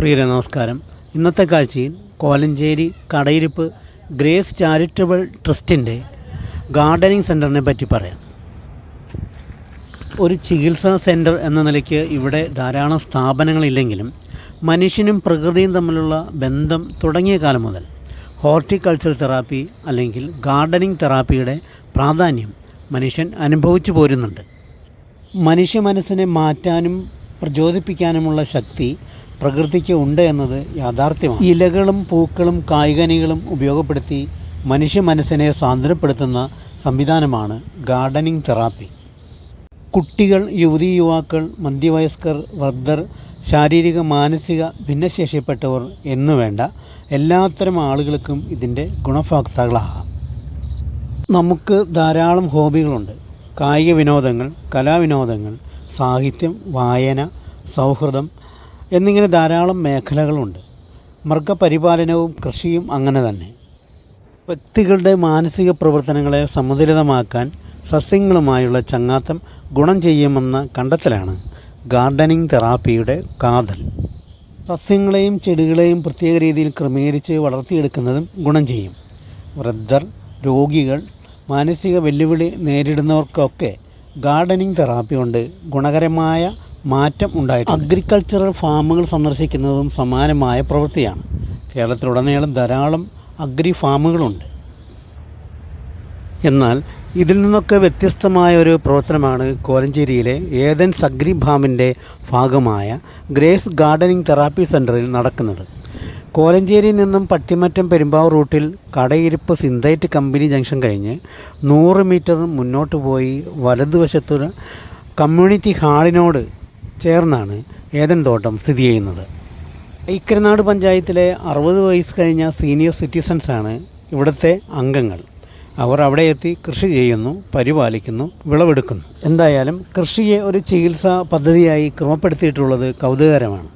പ്രിയരെ നമസ്കാരം. ഇന്നത്തെ കാഴ്ചയിൽ കോലഞ്ചേരി കടയിരിപ്പ് ഗ്രേസ് ചാരിറ്റബിൾ ട്രസ്റ്റിൻ്റെ ഗാർഡനിങ് സെൻറ്ററിനെ പറ്റി പറയാം. ഒരു ചികിത്സാ സെൻറ്റർ എന്ന നിലയ്ക്ക് ഇവിടെ ധാരാളം സ്ഥാപനങ്ങളില്ലെങ്കിലും മനുഷ്യനും പ്രകൃതിയും തമ്മിലുള്ള ബന്ധം തുടങ്ങിയ കാലം മുതൽ ഹോർട്ടിക്കൾച്ചർ തെറാപ്പി അല്ലെങ്കിൽ ഗാർഡനിങ് തെറാപ്പിയുടെ പ്രാധാന്യം മനുഷ്യൻ അനുഭവിച്ചു പോരുന്നുണ്ട്. മനുഷ്യ മനസ്സിനെ മാറ്റാനും പ്രചോദിപ്പിക്കാനുമുള്ള ശക്തി പ്രകൃതിക്ക് ഉണ്ട് എന്നത് യാഥാർത്ഥ്യമാണ്. ഇലകളും പൂക്കളും കായ്കനികളും ഉപയോഗപ്പെടുത്തി മനുഷ്യ മനസ്സിനെ സാന്ദ്രപ്പെടുത്തുന്ന സംവിധാനമാണ് ഗാർഡനിങ് തെറാപ്പി. കുട്ടികൾ, യുവതീ യുവാക്കൾ, മധ്യവയസ്കർ, വൃദ്ധർ, ശാരീരിക മാനസിക ഭിന്നശേഷിപ്പെട്ടവർ എന്നുവേണ്ട എല്ലാത്തരം ആളുകൾക്കും ഇതിൻ്റെ ഗുണഭോക്താക്കളാകാം. നമുക്ക് ധാരാളം ഹോബികളുണ്ട്. കായിക വിനോദങ്ങൾ, കലാവിനോദങ്ങൾ, സാഹിത്യം, വായന, സൗഹൃദം എന്നിങ്ങനെ ധാരാളം മേഖലകളുണ്ട്. മൃഗപരിപാലനവും കൃഷിയും അങ്ങനെ തന്നെ. വ്യക്തികളുടെ മാനസിക പ്രവർത്തനങ്ങളെ സമുദ്രിതമാക്കാൻ സസ്യങ്ങളുമായുള്ള ചങ്ങാത്തം ഗുണം ചെയ്യുമെന്ന കണ്ടെത്തലാണ് ഗാർഡനിങ് തെറാപ്പിയുടെ കാതൽ. സസ്യങ്ങളെയും ചെടികളെയും പ്രത്യേക രീതിയിൽ ക്രമീകരിച്ച് വളർത്തിയെടുക്കുന്നതും ഗുണം ചെയ്യും. വൃദ്ധർ, രോഗികൾ, മാനസിക വെല്ലുവിളി നേരിടുന്നവർക്കൊക്കെ ഗാർഡനിങ് തെറാപ്പി കൊണ്ട് ഗുണകരമായ മാറ്റം ഉണ്ടായിട്ടുണ്ട്. അഗ്രികൾച്ചറൽ ഫാമുകൾ സന്ദർശിക്കുന്നതും സമാനമായ പ്രവൃത്തിയാണ്. കേരളത്തിലുടനീളം ധാരാളം അഗ്രി ഫാമുകളുണ്ട്. എന്നാൽ ഇതിൽ നിന്നൊക്കെ വ്യത്യസ്തമായ ഒരു പ്രവർത്തനമാണ് കോലഞ്ചേരിയിലെ ഏതൻസ് അഗ്രി ഫാമിൻ്റെ ഭാഗമായ ഗ്രേസ് ഗാർഡനിങ് തെറാപ്പി സെൻറ്ററിൽ നടക്കുന്നത്. കോലഞ്ചേരിയിൽ നിന്നും പട്ടിമറ്റം പെരുമ്പാവൂർ റൂട്ടിൽ കടയിരിപ്പ് സിന്തൈറ്റ് കമ്പനി ജംഗ്ഷൻ കഴിഞ്ഞ് 100 മീറ്റർ മുന്നോട്ട് പോയി വലതുവശത്തൊരു കമ്മ്യൂണിറ്റി ഹാളിനോട് ചേർന്നാണ് ഏദൻ തോട്ടം സ്ഥിതി ചെയ്യുന്നത്. ഇക്കരനാട് പഞ്ചായത്തിലെ 60 വയസ്സ് കഴിഞ്ഞ സീനിയർ സിറ്റിസൺസാണ് ഇവിടുത്തെ അംഗങ്ങൾ. അവർ അവിടെ എത്തി കൃഷി ചെയ്യുന്നു, പരിപാലിക്കുന്നു, വിളവെടുക്കുന്നു. എന്തായാലും കൃഷിയെ ഒരു ചികിത്സാ പദ്ധതിയായി ക്രമപ്പെടുത്തിയിട്ടുള്ളത് കൗതുകകരമാണ്.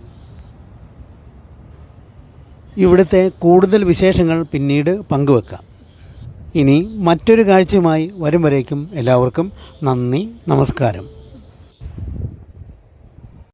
ഇവിടുത്തെ കൂടുതൽ വിശേഷങ്ങൾ പിന്നീട് പങ്കുവെക്കാം. ഇനി മറ്റൊരു കാഴ്ചയുമായി വരും വരേക്കും എല്ലാവർക്കും നന്ദി, നമസ്കാരം.